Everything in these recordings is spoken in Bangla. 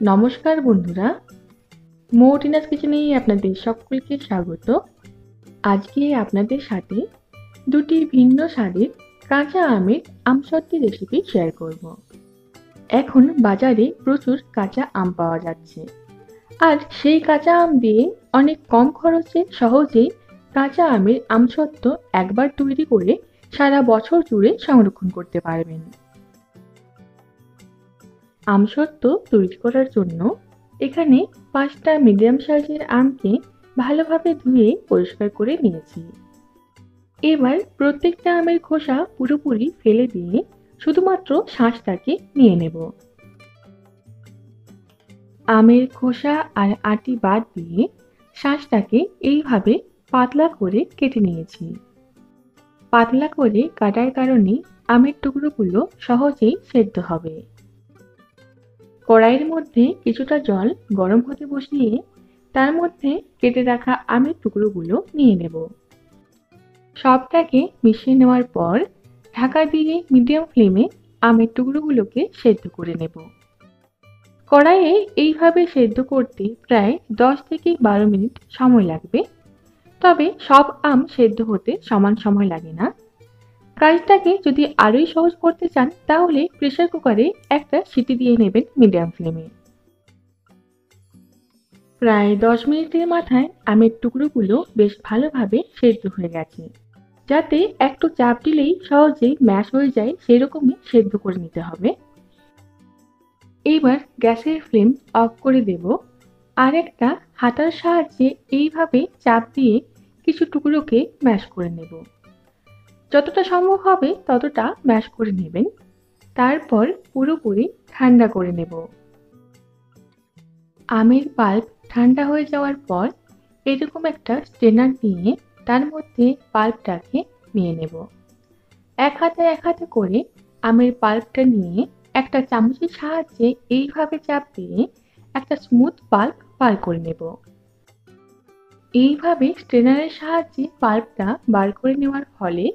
নমস্কার বন্ধুরা, মৌটিনাস কিচেনে আপনাদের সকলকে স্বাগত। আজকে আপনাদের সাথে দুটি ভিন্ন স্বাদের কাঁচা আমের আমসত্ত্ব রেসিপি শেয়ার করব। এখন বাজারে প্রচুর কাঁচা আম পাওয়া যাচ্ছে, আর সেই কাঁচা আম দিয়ে অনেক কম খরচে সহজেই কাঁচা আমের আমসত্ত্ব একবার তৈরি করে সারা বছর জুড়ে সংরক্ষণ করতে পারবেন। আমসত্ত্ব তৈরি করার জন্য এখানে 5টা মিডিয়াম সাইজের আমকে ভালোভাবে ধুয়ে পরিষ্কার করে নিয়েছি। এবার প্রত্যেকটা আমের খোসা পুরোপুরি ফেলে দিয়ে শুধুমাত্র শাঁসটাকে নিয়ে নেব। আমের খোসা আর আটি বাদ দিয়ে শাঁসটাকে এইভাবে পাতলা করে কেটে নিয়েছি। পাতলা করে কাটার কারণে আমের টুকরোগুলো সহজেই সেদ্ধ হবে। কড়াইয়ের মধ্যে কিছুটা জল গরম হতে বসিয়ে তার মধ্যে কেটে রাখা আমের টুকরোগুলো নিয়ে নেব। সবটাকে মিশিয়ে নেওয়ার পর ঢাকা দিয়ে মিডিয়াম ফ্লেমে আমের টুকরোগুলোকে সেদ্ধ করে নেব। কড়াইয়ে এইভাবে সেদ্ধ করতে প্রায় 10 থেকে 12 মিনিট সময় লাগবে, তবে সব আম সেদ্ধ হতে সমান সময় লাগে না। কাজটাকে যদি আরোই সহজ করতে চান তাহলে প্রেসার কুকারে একটা সিটি দিয়ে নেবেন মিডিয়াম ফ্লেমে। প্রায় 10 মিনিটের মাথায় আমের টুকরোগুলো বেশ ভালোভাবে সেদ্ধ হয়ে গেছে, যাতে একটু চাপ দিলেই সহজেই ম্যাশ হয়ে যায় সেরকমই সেদ্ধ করে নিতে হবে। এইবার গ্যাসের ফ্লেম অফ করে দেব, আর একটা হাতার সাহায্যে এইভাবে চাপ দিয়ে কিছু টুকরোকে ম্যাশ করে নেব। যতটা সম্ভব হবে ততটা ম্যাশ করে নেবেন, তারপর পুরোপুরি ঠান্ডা করে নেব। আমের পাল্প ঠান্ডা হয়ে যাওয়ার পর এরকম একটা স্ট্রেনার নিয়ে তার মধ্যে পাল্পটাকে নিয়ে নেব। এক হাতে করে আমের পাল্পটা নিয়ে একটা চামচের সাহায্যে এইভাবে চাপ দিয়ে একটা স্মুথ পাল্প বার করে নেব। এইভাবে স্ট্রেনারের সাহায্যে পাল্পটা বার করে নেওয়ার ফলে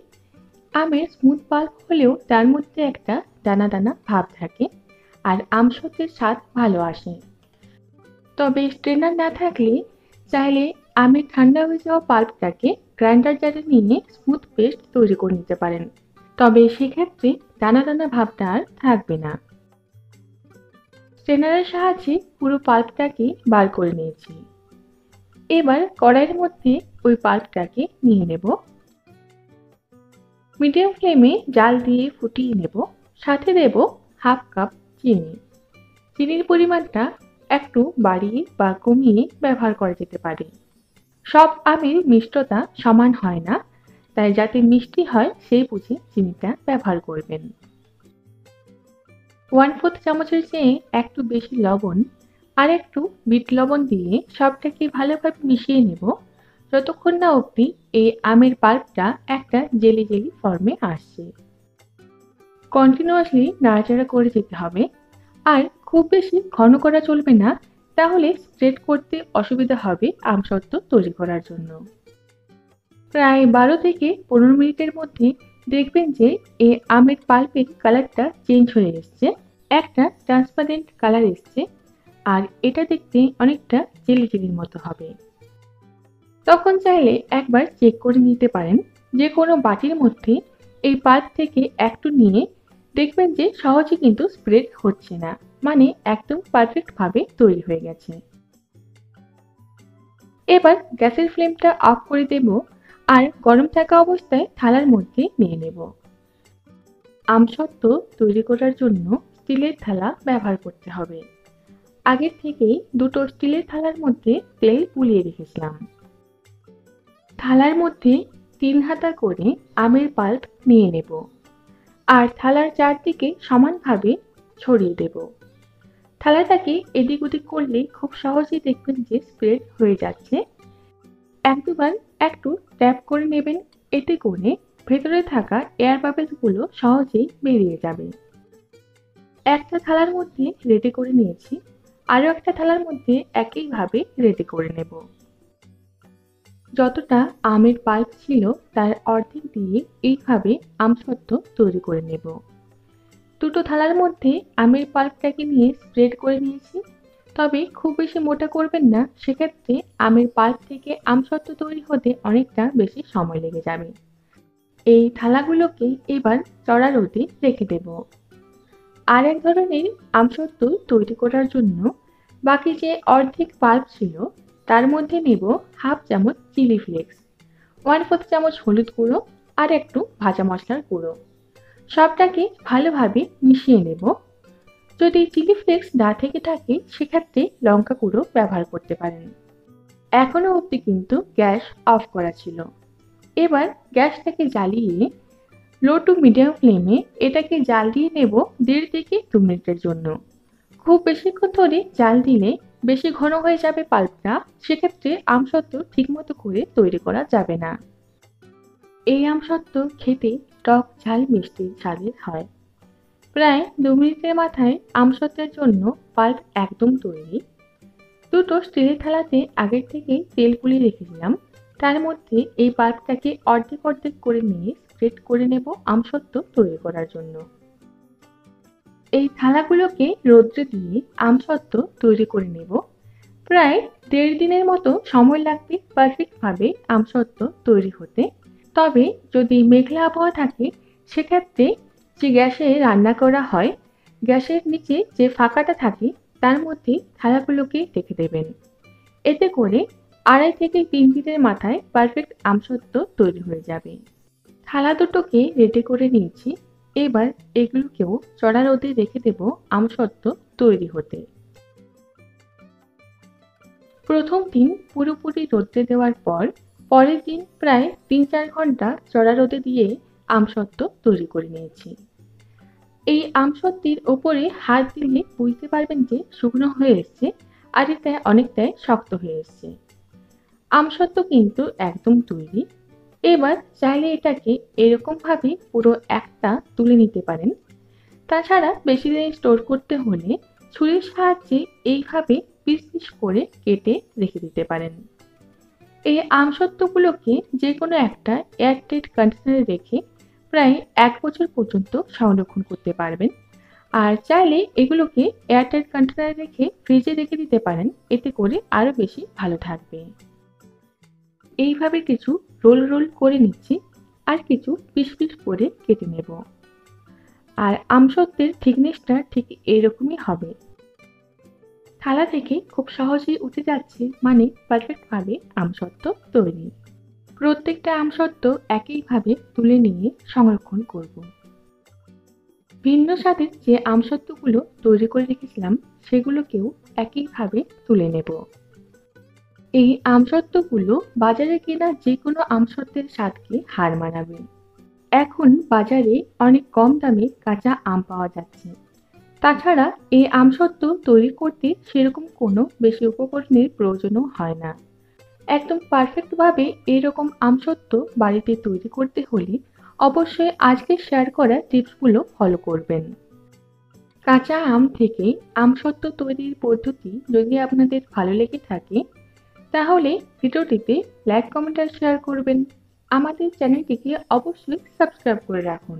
আমের স্মুথ পাল্প হলেও তার মধ্যে একটা দানা দানা ভাব থাকে, আর আমসত্ত্বের স্বাদ ভালো আসে। তবে স্ট্রেনার না থাকলে চাইলে আমের ঠান্ডা হয়ে যাওয়া পাল্পটাকে গ্রাইন্ডার জারে নিয়ে স্মুথ পেস্ট তৈরি করে নিতে পারেন, তবে সেক্ষেত্রে দানা দানা ভাবটা আর থাকবে না। স্ট্রেনারের সাহায্যে পুরো পাল্পটাকে বার করে নিয়েছি। এবার কড়াইয়ের মধ্যে ওই পাল্পটাকে নিয়ে নেব। মিডিয়াম ফ্লেমে জাল দিয়ে ফুটিয়ে নেব। সাথে দেব হাফ কাপ চিনি। চিনির পরিমাণটা একটু বাড়িয়ে বা কমিয়ে ব্যবহার করা যেতে পারে। সব আমের মিষ্টতা সমান হয় না, তাই যাতে মিষ্টি হয় সেই বুঝে চিনিটা ব্যবহার করবেন। 1/4 চামচের চেয়ে একটু বেশি লবণ আর একটু বিট লবণ দিয়ে সবটাকে ভালোভাবে মিশিয়ে নেব, যতক্ষণ না অবধি এই আমের পাল্পটা একটা জেলি জেলি ফর্মে আসছে। কন্টিনিউয়াসলি নাড়াচাড়া করে যেতে হবে, আর খুব বেশি ঘন করা চলবে না, তাহলে স্প্রেড করতে অসুবিধা হবে আমসত্ত্ব তৈরি করার জন্য। প্রায় 12 থেকে 15 মিনিটের মধ্যে দেখবেন যে এই আমের পাল্পের কালারটা চেঞ্জ হয়ে এসছে, একটা ট্রান্সপারেন্ট কালার এসছে, আর এটা দেখতে অনেকটা জেলি জেলির মতো হবে। তখন চাইলে একবার চেক করে নিতে পারেন। যে কোনো বাটির মধ্যে এই পাল্প থেকে একটু নিয়ে দেখবেন যে সহজে কিন্তু স্প্রেড হচ্ছে না, মানে একদম পারফেক্ট ভাবে তৈরি হয়ে গেছে। এবার গ্যাসের ফ্লেমটা অফ করে দেব, আর গরম থাকা অবস্থায় থালার মধ্যে নিয়ে নেব। আমসত্ত্ব তৈরি করার জন্য স্টিলের থালা ব্যবহার করতে হবে। আগের থেকেই দুটো স্টিলের থালার মধ্যে তেল বুলিয়ে রেখেছিলাম। থালার মধ্যে 3 হাতা করে আমের পাল্প নিয়ে নেব, আর থালার চারদিকে সমানভাবে ছড়িয়ে দেব। থালাটাকে এদিক ওদিক করলে খুব সহজেই দেখবেন যে স্প্রেড হয়ে যাচ্ছে। এক দুবার একটু ট্যাপ করে নেবেন, এতে করে ভেতরে থাকা এয়ার বাবেলগুলো সহজেই বেরিয়ে যাবে। একটা থালার মধ্যে রেডি করে নিয়েছি, আরও একটা থালার মধ্যে একইভাবে রেডি করে নেব। যতটা আমের পাল্প ছিল তার অর্ধেক দিয়ে এইভাবে আমসত্ত্ব তৈরি করে নেব। দুটো থালার মধ্যে আমের পাল্পটাকে নিয়ে স্প্রেড করে নিয়েছি, তবে খুব বেশি মোটা করবেন না, সেক্ষেত্রে আমের পাল্প থেকে আমসত্ত্ব তৈরি হতে অনেকটা বেশি সময় লেগে যাবে। এই থালাগুলোকে এবার চড়া রোদে রেখে দেব। আর এক ধরনের আমসত্ত্ব তৈরি করার জন্য বাকি যে অর্ধেক পাল্প ছিল তার মধ্যে নেব হাফ চামচ চিলি ফ্লেক্স, 1/4 চামচ হলুদ গুঁড়ো আর একটু ভাজা মশলার গুঁড়ো। সবটাকে ভালোভাবে মিশিয়ে নেব। যদি চিলি ফ্লেক্স না থেকে থাকে সেক্ষেত্রে লঙ্কা গুঁড়ো ব্যবহার করতে পারেন। এখনো অবধি কিন্তু গ্যাস অফ করা ছিল। এবার গ্যাসটাকে জ্বালিয়ে লো টু মিডিয়াম ফ্লেমে এটাকে জাল দিয়ে নেব 1.5 থেকে 2 মিনিটের জন্য। খুব বেশিক্ষণ ধরে জাল দিলে বেশি ঘন হয়ে যাবে পাল্পটা, সেক্ষেত্রে আমসত্ত্ব ঠিকমতো করে তৈরি করা যাবে না। এই আমসত্ত্ব খেতে টক ঝাল মিষ্টি স্বাদের হয়। প্রায় 2 মিনিটের মাথায় আমসত্ত্বের জন্য পাল্প একদম তৈরি। দুটো স্টিলের থালাতে আগের থেকেই তেল গুলিয়ে রেখেছিলাম, তার মধ্যে এই পাল্পটাকে অর্ধেক অর্ধেক করে নিয়ে স্প্রেড করে নেব আমসত্ত্ব তৈরি করার জন্য। এই থালাগুলোকে রৌদ্রে দিয়ে আমসত্ত্ব তৈরি করে নেব। প্রায় 1.5 দিনের মতো সময় লাগবে পারফেক্টভাবে আমসত্ত্ব তৈরি হতে। তবে যদি মেঘলা আবহাওয়া থাকে সেক্ষেত্রে যে গ্যাসে রান্না করা হয়, গ্যাসের নিচে যে ফাঁকাটা থাকে তার মধ্যে থালাগুলোকে রেখে দেবেন। এতে করে 2.5 থেকে 3 দিনের মাথায় পারফেক্ট আমসত্ত্ব তৈরি হয়ে যাবে। থালা দুটোকে রেডি করে নিয়েছি। এবার এগুলোকেও চড়া রোদে রেখে দেব আমসত্ত্ব তৈরি হতে। প্রথম দিন পুরোপুরি রোদ্রে দেওয়ার পর পরের দিন প্রায় 3-4 ঘন্টা চড়া রোদে দিয়ে আমসত্ত্ব তৈরি করে নিয়েছি। এই আমসত্ত্বের ওপরে হাত দিলে বুঝতে পারবেন যে শুকনো হয়ে এসছে আর এটা অনেকটাই শক্ত হয়ে এসছে। আমসত্ত্ব কিন্তু একদম তৈরি। এবার চাইলে এটাকে এরকম ভাবে পুরো একটা তুলে নিতে পারেন। তাছাড়া বেশি দিন স্টোর করতে হলে ছুরির সাহায্যে এইভাবে পিস পিস করে কেটে রেখে দিতে পারেন। এই আমসত্ত্বগুলোকে যে কোনো একটা এয়ারটাইট কন্টেনারে রেখে প্রায় 1 বছর পর্যন্ত সংরক্ষণ করতে পারবেন। আর চাইলে এগুলোকে এয়ারটাইট কন্টেনারে রেখে ফ্রিজে রেখে দিতে পারেন, এতে করে আরো বেশি ভালো থাকবে। এইভাবে কিছু রোল রোল করে নিচ্ছি আর কিছু পিস পিস করে কেটে নেব। আর আমসত্ত্বের থিকনেসটা ঠিক এরকমই হবে। থালা থেকে খুব সহজেই উঠে যাচ্ছে মানে পারফেক্টভাবে আমসত্ত্ব তৈরি। প্রত্যেকটা আমসত্ত্ব একইভাবে তুলে নিয়ে সংরক্ষণ করব। ভিন্ন স্বাদের যে আমসত্ত্বগুলো তৈরি করে রেখেছিলাম সেগুলোকেও একইভাবে তুলে নেব। এই আমসত্ত্বগুলো বাজারে কেনা যে কোনো আমসত্ত্বের স্বাদকে হার মানাবে। এখন বাজারে অনেক কম দামে কাঁচা আম পাওয়া যাচ্ছে। তাছাড়া এই আমসত্ত্ব তৈরি করতে সেরকম কোনো বেশি উপকরণের প্রয়োজনও হয় না। একদম পারফেক্টভাবে এরকম আমসত্ত্ব বাড়িতে তৈরি করতে হলে অবশ্যই আজকে শেয়ার করা টিপসগুলো ফলো করবেন। কাঁচা আম থেকে আমসত্ত্ব তৈরির পদ্ধতি যদি আপনাদের ভালো লেগে থাকে তাহলে ভিডিওটিতে লাইক, কমেন্ট আর শেয়ার করবেন। আমাদের চ্যানেলটিকে অবশ্যই সাবস্ক্রাইব করে রাখুন।